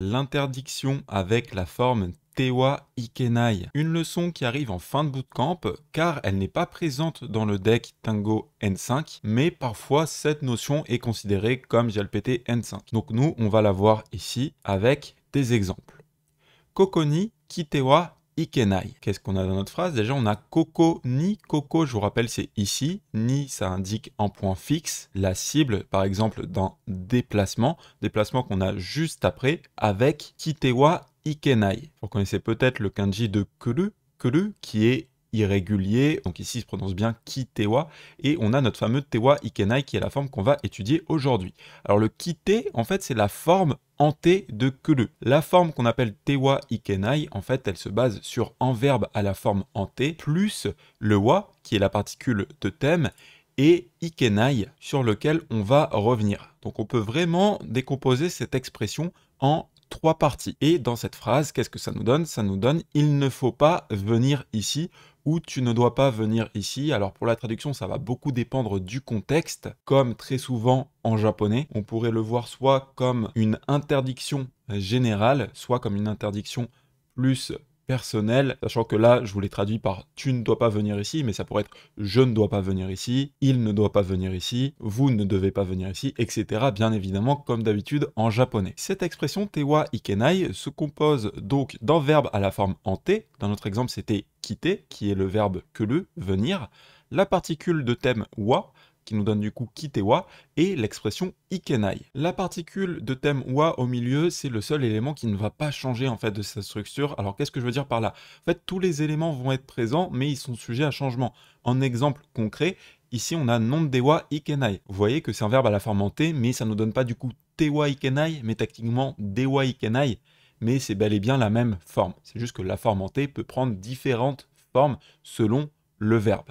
L'interdiction avec la forme Tewa Ikenai. Une leçon qui arrive en fin de bootcamp car elle n'est pas présente dans le deck Tango N5, mais parfois cette notion est considérée comme JLPT N5. Donc nous, on va la voir ici avec des exemples. Koko ni Kitewa Ikenai. Qu'est-ce qu'on a dans notre phrase? Déjà, on a Koko ni. Koko, je vous rappelle, c'est ici. Ni, ça indique un point fixe. La cible, par exemple, d'un déplacement. Déplacement qu'on a juste après avec Kitewa Ikenai. Vous connaissez peut-être le kanji de kuru. Kuru, qui est irrégulier, donc ici il se prononce bien Kitewa, et on a notre fameux Tewa Ikenai qui est la forme qu'on va étudier aujourd'hui. Alors le Kite, en fait, c'est la forme hanté de kuru. La forme qu'on appelle Tewa Ikenai, en fait, elle se base sur un verbe à la forme hanté, plus le wa, qui est la particule de thème, et Ikenai, sur lequel on va revenir. Donc on peut vraiment décomposer cette expression en trois parties. Et dans cette phrase, qu'est-ce que ça nous donne? Ça nous donne « il ne faut pas venir ici » ou « tu ne dois pas venir ici ». Alors pour la traduction, ça va beaucoup dépendre du contexte. Comme très souvent en japonais, on pourrait le voir soit comme une interdiction générale, soit comme une interdiction plus personnelle, sachant que là, je vous l'ai traduit par « tu ne dois pas venir ici », mais ça pourrait être « je ne dois pas venir ici »,« il ne doit pas venir ici »,« vous ne devez pas venir ici », etc. Bien évidemment, comme d'habitude en japonais. Cette expression « tewa ikenai » se compose donc d'un verbe à la forme hanté. Dans notre exemple, c'était « quitter », qui est le verbe « que le », venir, la particule de thème « wa », qui nous donne du coup kitewa, et l'expression ikenai. La particule de thème wa au milieu, c'est le seul élément qui ne va pas changer en fait de sa structure. Alors qu'est-ce que je veux dire par là? En fait, tous les éléments vont être présents, mais ils sont sujets à changement. En exemple concret, ici on a non dewa ikenai. Vous voyez que c'est un verbe à la forme en T, mais ça ne nous donne pas du coup tewa ikenai, mais techniquement dewa ikenai. Mais c'est bel et bien la même forme. C'est juste que la forme en T peut prendre différentes formes selon le verbe.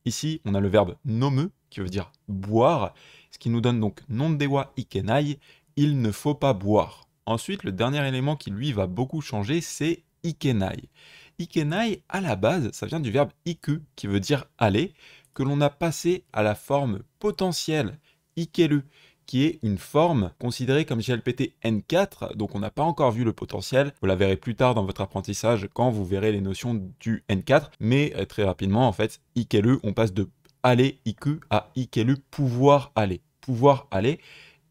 Ici, on a le verbe nomu, qui veut dire boire, ce qui nous donne donc non dewa ikenai, il ne faut pas boire. Ensuite, le dernier élément qui lui va beaucoup changer, c'est ikenai. Ikenai, à la base, ça vient du verbe iku, qui veut dire aller, que l'on a passé à la forme potentielle, ikeru, qui est une forme considérée comme JLPT N4, donc on n'a pas encore vu le potentiel, vous la verrez plus tard dans votre apprentissage quand vous verrez les notions du N4, mais très rapidement en fait, ikeru, on passe de aller iku à ikeru, pouvoir aller,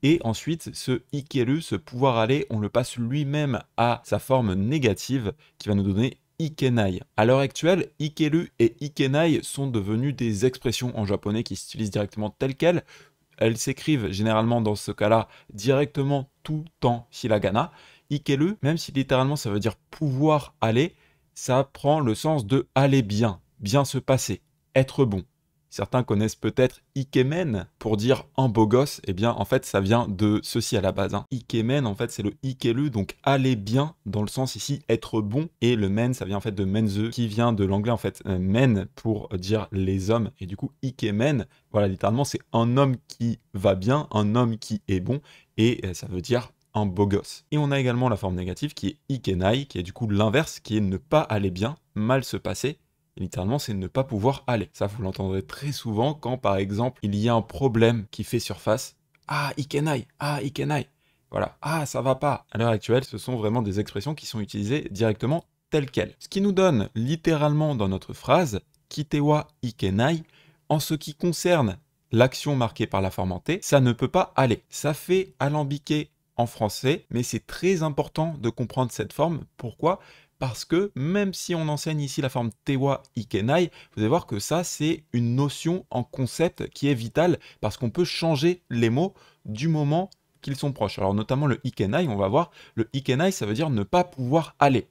et ensuite ce ikeru, ce pouvoir aller, on le passe lui-même à sa forme négative qui va nous donner ikenai. À l'heure actuelle, ikeru et ikenai sont devenus des expressions en japonais qui s'utilisent directement telles quelles. Elles s'écrivent généralement dans ce cas-là directement tout en hiragana. Ikeru, même si littéralement ça veut dire pouvoir aller, ça prend le sens de aller bien, bien se passer, être bon. Certains connaissent peut-être ikemen pour dire un beau gosse, et bien en fait ça vient de ceci à la base. Ikemen en fait c'est le ikeru, donc aller bien dans le sens ici être bon, et le men ça vient en fait de menze qui vient de l'anglais en fait men pour dire les hommes, et du coup ikemen, voilà littéralement c'est un homme qui va bien, un homme qui est bon, et ça veut dire un beau gosse. Et on a également la forme négative qui est ikenai, qui est du coup l'inverse, qui est ne pas aller bien, mal se passer. Et littéralement, c'est ne pas pouvoir aller. Ça, vous l'entendrez très souvent quand, par exemple, il y a un problème qui fait surface. Ah, ikenai, ah, ikenai. Voilà, ah, ça va pas. À l'heure actuelle, ce sont vraiment des expressions qui sont utilisées directement telles quelles. Ce qui nous donne littéralement dans notre phrase, kitewa ikenai, en ce qui concerne l'action marquée par la forme en T, ça ne peut pas aller. Ça fait alambiquer en français, mais c'est très important de comprendre cette forme. Pourquoi ? Parce que même si on enseigne ici la forme tewa ikenai, vous allez voir que ça, c'est une notion en concept qui est vitale parce qu'on peut changer les mots du moment qu'ils sont proches. Alors notamment le ikenai, on va voir, le ikenai, ça veut dire ne pas pouvoir aller.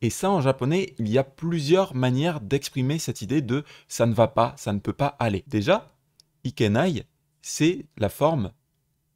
Et ça, en japonais, il y a plusieurs manières d'exprimer cette idée de ça ne va pas, ça ne peut pas aller. Déjà, ikenai, c'est la forme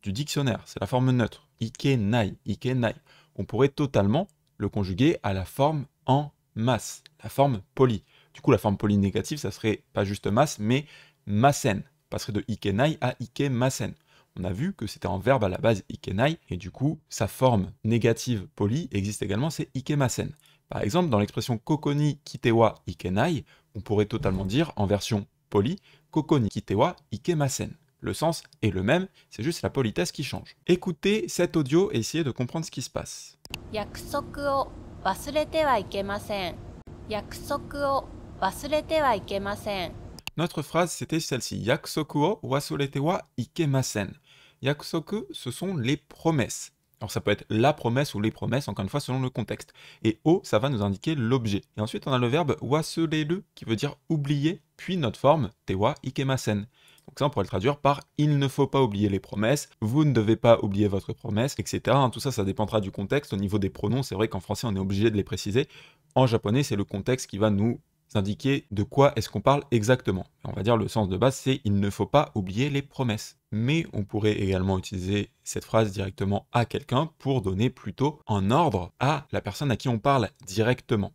du dictionnaire, c'est la forme neutre. Ikenai, ikenai. On pourrait totalement le conjuguer à la forme en masse, la forme polie. Du coup, la forme polie négative, ça serait pas juste masse, mais masen. On passerait de ikenai à ikemasen. On a vu que c'était un verbe à la base ikenai, et du coup, sa forme négative polie existe également, c'est ikemasen. Par exemple, dans l'expression koko ni kitewa ikenai, on pourrait totalement dire, en version polie, koko ni kitewa ikemasen. Le sens est le même, c'est juste la politesse qui change. Écoutez cet audio et essayez de comprendre ce qui se passe. 約束を忘れてはいけません。約束を忘れてはいけません。 Notre phrase, c'était celle-ci. Yakusoku o wasurete wa ikemasen. Yakusoku, ce sont les promesses. Alors ça peut être la promesse ou les promesses, encore une fois, selon le contexte. Et o, ça va nous indiquer l'objet. Et ensuite, on a le verbe wasureru, qui veut dire oublier, puis notre forme, te wa ikemasen. Donc ça, on pourrait le traduire par « il ne faut pas oublier les promesses »,« vous ne devez pas oublier votre promesse », etc. Tout ça, ça dépendra du contexte. Au niveau des pronoms, c'est vrai qu'en français, on est obligé de les préciser. En japonais, c'est le contexte qui va nous indiquer de quoi est-ce qu'on parle exactement. On va dire le sens de base, c'est « il ne faut pas oublier les promesses ». Mais on pourrait également utiliser cette phrase directement à quelqu'un pour donner plutôt un ordre à la personne à qui on parle directement.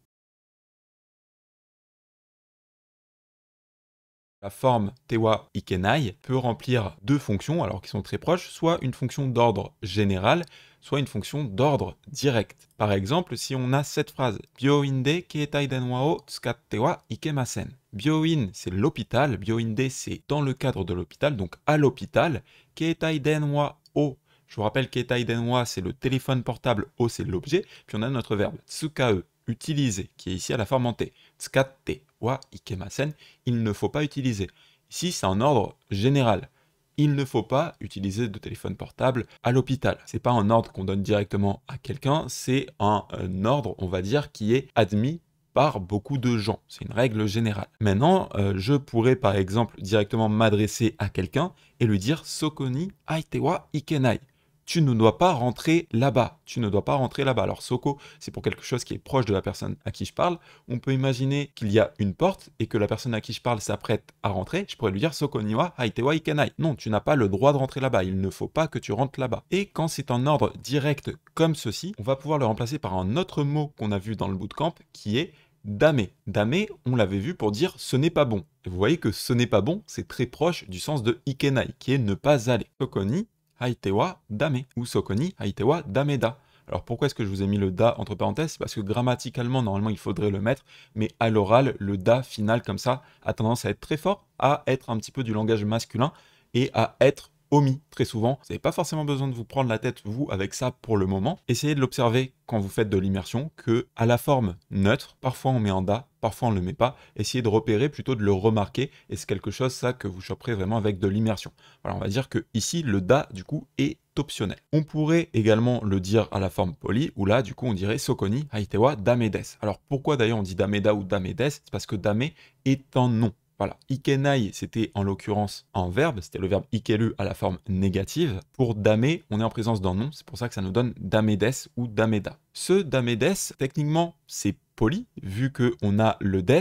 La forme tewa ikenai peut remplir deux fonctions, alors qui sont très proches, soit une fonction d'ordre général, soit une fonction d'ordre direct. Par exemple, si on a cette phrase « Byoin de keitai denwa o tsukatte wa ikemasen ». Byoin, c'est l'hôpital. Byoin de, c'est dans le cadre de l'hôpital, donc à l'hôpital. Keitai denwa o, je vous rappelle, keitai denwa, c'est le téléphone portable, o, c'est l'objet. Puis on a notre verbe tsukae, utiliser, qui est ici à la forme en T. Tsukatte wa ikemasen, il ne faut pas utiliser. Ici, c'est en ordre général. Il ne faut pas utiliser de téléphone portable à l'hôpital. C'est pas un ordre qu'on donne directement à quelqu'un, c'est un ordre, on va dire, qui est admis par beaucoup de gens. C'est une règle générale. Maintenant, je pourrais par exemple directement m'adresser à quelqu'un et lui dire Sokoni aite wa ikenai. Tu ne dois pas rentrer là-bas. Tu ne dois pas rentrer là-bas. Alors, soko, c'est pour quelque chose qui est proche de la personne à qui je parle. On peut imaginer qu'il y a une porte et que la personne à qui je parle s'apprête à rentrer. Je pourrais lui dire Soko ni wa haite wa ikenai. Non, tu n'as pas le droit de rentrer là-bas. Il ne faut pas que tu rentres là-bas. Et quand c'est en ordre direct comme ceci, on va pouvoir le remplacer par un autre mot qu'on a vu dans le bootcamp qui est dame. Dame, on l'avait vu pour dire ce n'est pas bon. Et vous voyez que ce n'est pas bon, c'est très proche du sens de ikenai, qui est ne pas aller. Sokoni haite wa dame ou sokoni haite wa dameda. Alors pourquoi est-ce que je vous ai mis le da entre parenthèses? C'est parce que grammaticalement, normalement, il faudrait le mettre, mais à l'oral, le da final comme ça a tendance à être très fort, à être un petit peu du langage masculin et à être omis très souvent. Vous n'avez pas forcément besoin de vous prendre la tête, vous, avec ça pour le moment. Essayez de l'observer quand vous faites de l'immersion, que à la forme neutre, parfois on met en da, parfois on ne le met pas. Essayez de repérer, plutôt de le remarquer, et c'est quelque chose, ça, que vous choperez vraiment avec de l'immersion. Voilà, on va dire que ici, le da, du coup, est optionnel. On pourrait également le dire à la forme polie, où là, du coup, on dirait Sokoni haite wa damedes. Alors pourquoi d'ailleurs on dit dameda ou damedes? C'est parce que dame est un nom. Voilà, ikenai, c'était en l'occurrence un verbe, c'était le verbe ikeru à la forme négative. Pour dame, on est en présence d'un nom, c'est pour ça que ça nous donne damedes ou dameda. Ce damedes, techniquement, c'est poli, vu qu'on a le des,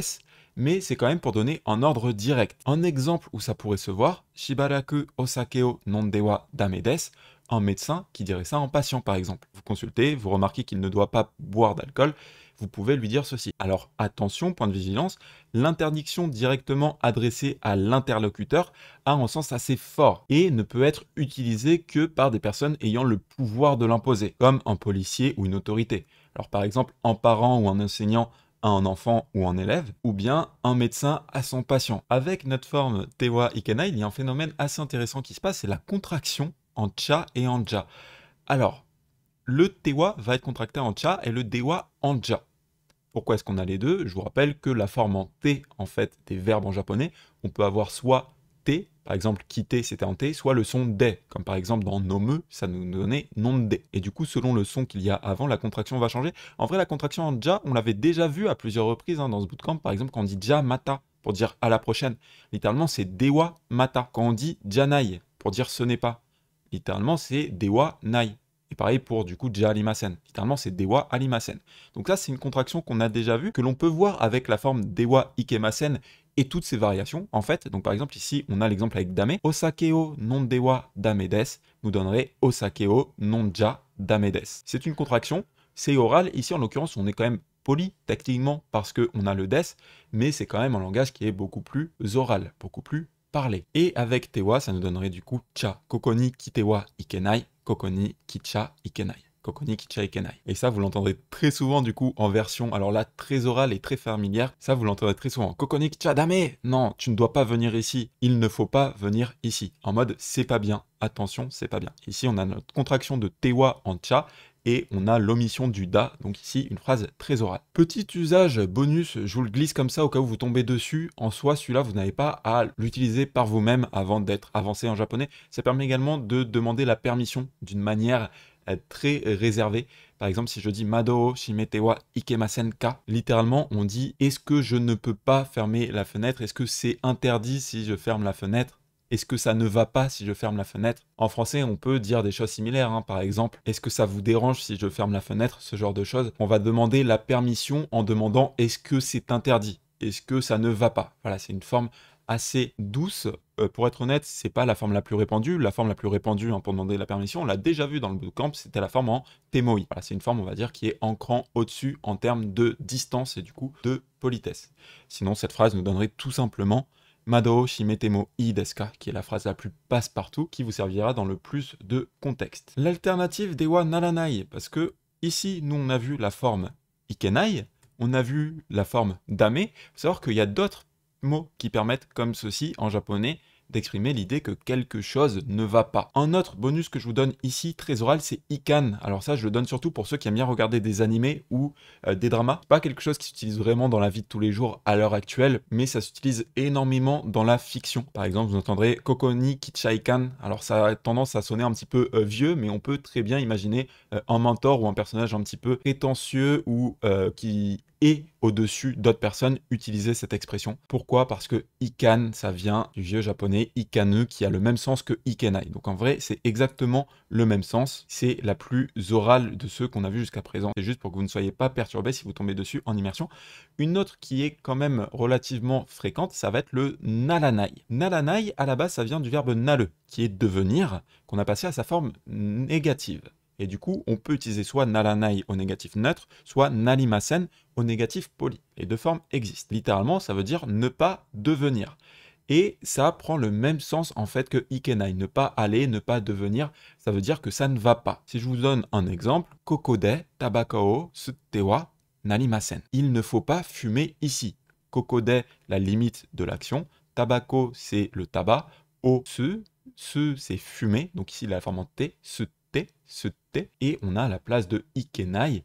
mais c'est quand même pour donner un ordre direct. Un exemple où ça pourrait se voir, shibaraku osake o nonde wa damedes, un médecin qui dirait ça à un patient par exemple. Vous consultez, vous remarquez qu'il ne doit pas boire d'alcool, vous pouvez lui dire ceci. Alors attention, point de vigilance, l'interdiction directement adressée à l'interlocuteur a un sens assez fort et ne peut être utilisée que par des personnes ayant le pouvoir de l'imposer, comme un policier ou une autorité. Alors par exemple, un parent ou un enseignant à un enfant ou un élève, ou bien un médecin à son patient. Avec notre forme tewa ikenai, il y a un phénomène assez intéressant qui se passe, c'est la contraction en cha et en ja. Alors, le tewa va être contracté en cha et le dewa en ja. Pourquoi est-ce qu'on a les deux? Je vous rappelle que la forme en t, en fait, des verbes en japonais, on peut avoir soit t, par exemple quitter c'était en t, soit le son de, comme par exemple dans nomu, ça nous donnait non de. Et du coup, selon le son qu'il y a avant, la contraction va changer. En vrai, la contraction en ja, on l'avait déjà vu à plusieurs reprises dans ce bootcamp, par exemple quand on dit ja mata, pour dire à la prochaine. Littéralement, c'est dewa mata. Quand on dit janai, pour dire ce n'est pas. Littéralement, c'est dewa nai. Et pareil pour du coup ja arimasen. Littéralement, c'est dewa arimasen. Donc ça, c'est une contraction qu'on a déjà vue, que l'on peut voir avec la forme dewa ikemasen et toutes ces variations, en fait. Donc par exemple, ici, on a l'exemple avec dame. Osakeo non dewa damedes nous donnerait osakeo non ja damedes. C'est une contraction, c'est oral. Ici, en l'occurrence, on est quand même poli, techniquement, parce qu'on a le des, mais c'est quand même un langage qui est beaucoup plus oral, beaucoup plus parlé. Et avec tewa, ça nous donnerait du coup cha. Kokoni kitewa ikenai. Kokoni kicha ikenai. Koko ni kichai ikenai. Et ça, vous l'entendrez très souvent du coup en version, alors là, très orale et très familière. Ça, vous l'entendrez très souvent. Koko ni kicha dame! Non, tu ne dois pas venir ici. Il ne faut pas venir ici. En mode, c'est pas bien. Attention, c'est pas bien. Ici, on a notre contraction de tewa en cha et on a l'omission du da, donc ici une phrase très orale. Petit usage bonus, je vous le glisse comme ça au cas où vous tombez dessus. En soi, celui-là, vous n'avez pas à l'utiliser par vous-même avant d'être avancé en japonais. Ça permet également de demander la permission d'une manière très réservée. Par exemple, si je dis Mado shimete wa ikemasen ka, littéralement, on dit est-ce que je ne peux pas fermer la fenêtre? Est-ce que c'est interdit si je ferme la fenêtre? Est-ce que ça ne va pas si je ferme la fenêtre? En français, on peut dire des choses similaires, hein. Par exemple, est-ce que ça vous dérange si je ferme la fenêtre? Ce genre de choses. On va demander la permission en demandant est-ce que c'est interdit? Est-ce que ça ne va pas? Voilà, c'est une forme assez douce. Pour être honnête, c'est pas la forme la plus répandue. La forme la plus répandue, hein, pour demander la permission, on l'a déjà vu dans le bootcamp, c'était la forme en temoi. Voilà, c'est une forme, on va dire, qui est en cran au-dessus en termes de distance et du coup de politesse. Sinon, cette phrase nous donnerait tout simplement Mado shimete mo ii desu ka, qui est la phrase la plus passe-partout, qui vous servira dans le plus de contexte. L'alternative dewa naranai, parce que ici, nous, on a vu la forme ikenai, on a vu la forme dame. Il faut savoir qu'il y a d'autres mots qui permettent, comme ceci, en japonais, d'exprimer l'idée que quelque chose ne va pas. Un autre bonus que je vous donne ici, très oral, c'est ikan. Alors ça, je le donne surtout pour ceux qui aiment bien regarder des animés ou des dramas. Pas quelque chose qui s'utilise vraiment dans la vie de tous les jours à l'heure actuelle, mais ça s'utilise énormément dans la fiction. Par exemple, vous entendrez Koko ni kichai-kan. Alors ça a tendance à sonner un petit peu vieux, mais on peut très bien imaginer un mentor ou un personnage un petit peu prétentieux ou qui est au-dessus d'autres personnes utiliser cette expression. Pourquoi? Parce que ikan, ça vient du vieux japonais ikane, qui a le même sens que ikenai. Donc en vrai, c'est exactement le même sens. C'est la plus orale de ceux qu'on a vu jusqu'à présent. C'est juste pour que vous ne soyez pas perturbés si vous tombez dessus en immersion. Une autre qui est quand même relativement fréquente, ça va être le naranai. Naranai, à la base, ça vient du verbe nare, qui est devenir, qu'on a passé à sa forme négative. Et du coup, on peut utiliser soit naranai au négatif neutre, soit narimasen au négatif poli. Les deux formes existent. Littéralement, ça veut dire ne pas devenir. Et ça prend le même sens en fait que ikenai. Ne pas aller, ne pas devenir, ça veut dire que ça ne va pas. Si je vous donne un exemple, koko de tabako o sutte wa narimasen. Il ne faut pas fumer ici. Koko de, la limite de l'action. Tabako, c'est le tabac. O, ce, c'est fumer. Donc ici, la forme en T, ce T, et on a la place de ikenai,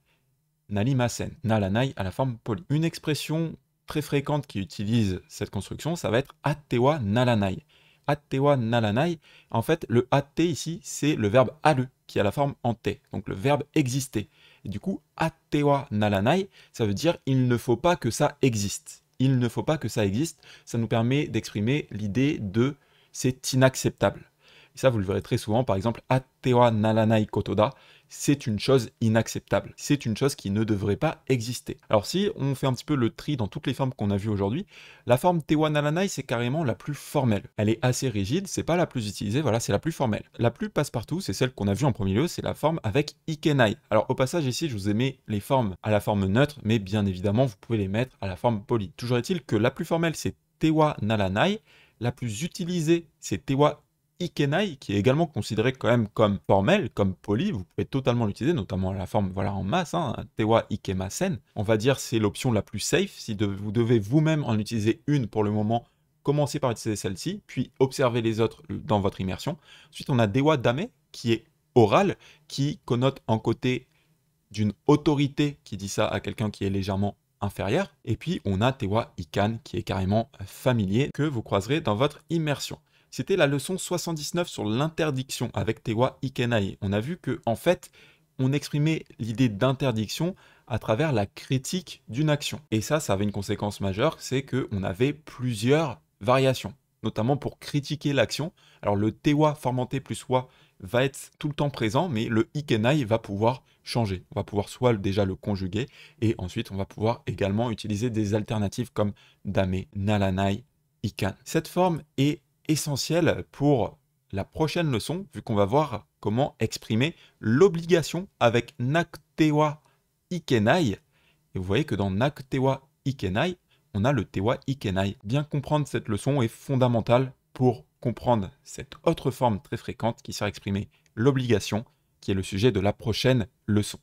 narimasen, naranai à la forme polie. Une expression très fréquente qui utilise cette construction, ça va être atte wa naranai. Atte wa naranai, en fait, le atte ici, c'est le verbe aru, qui a la forme en T, donc le verbe exister. Et du coup, atte wa naranai, ça veut dire il ne faut pas que ça existe. Il ne faut pas que ça existe, ça nous permet d'exprimer l'idée de c'est inacceptable. Et ça, vous le verrez très souvent, par exemple, atte wa naranai koto da, c'est une chose inacceptable. C'est une chose qui ne devrait pas exister. Alors si on fait un petit peu le tri dans toutes les formes qu'on a vues aujourd'hui, la forme tewa naranai, c'est carrément la plus formelle. Elle est assez rigide, c'est pas la plus utilisée, voilà, c'est la plus formelle. La plus passe-partout, c'est celle qu'on a vue en premier lieu, c'est la forme avec ikenai. Alors au passage ici, je vous ai mis les formes à la forme neutre, mais bien évidemment, vous pouvez les mettre à la forme polie. Toujours est-il que la plus formelle, c'est tewa naranai, la plus utilisée, c'est tewa ikenai, qui est également considéré quand même comme formel, comme poli. Vous pouvez totalement l'utiliser, notamment la forme voilà, en masse, hein, tewa ikemasen. On va dire c'est l'option la plus safe. Si vous devez vous-même en utiliser une pour le moment, commencez par utiliser celle-ci, puis observez les autres dans votre immersion. Ensuite, on a dewa dame, qui est oral, qui connote un côté d'une autorité qui dit ça à quelqu'un qui est légèrement inférieur. Et puis, on a tewa ikan, qui est carrément familier, que vous croiserez dans votre immersion. C'était la leçon 79 sur l'interdiction avec tewa ikenai. On a vu que en fait, on exprimait l'idée d'interdiction à travers la critique d'une action. Et ça avait une conséquence majeure, c'est qu'on avait plusieurs variations, notamment pour critiquer l'action. Alors le tewa formanté plus wa va être tout le temps présent, mais le ikenai va pouvoir changer. On va pouvoir soit déjà le conjuguer, et ensuite on va pouvoir également utiliser des alternatives comme dame, naranai, ikan. Cette forme est essentiel pour la prochaine leçon, vu qu'on va voir comment exprimer l'obligation avec naktewa ikenai. Et vous voyez que dans naktewa ikenai, on a le tewa ikenai. Bien comprendre cette leçon est fondamental pour comprendre cette autre forme très fréquente qui sert à exprimer l'obligation qui est le sujet de la prochaine leçon.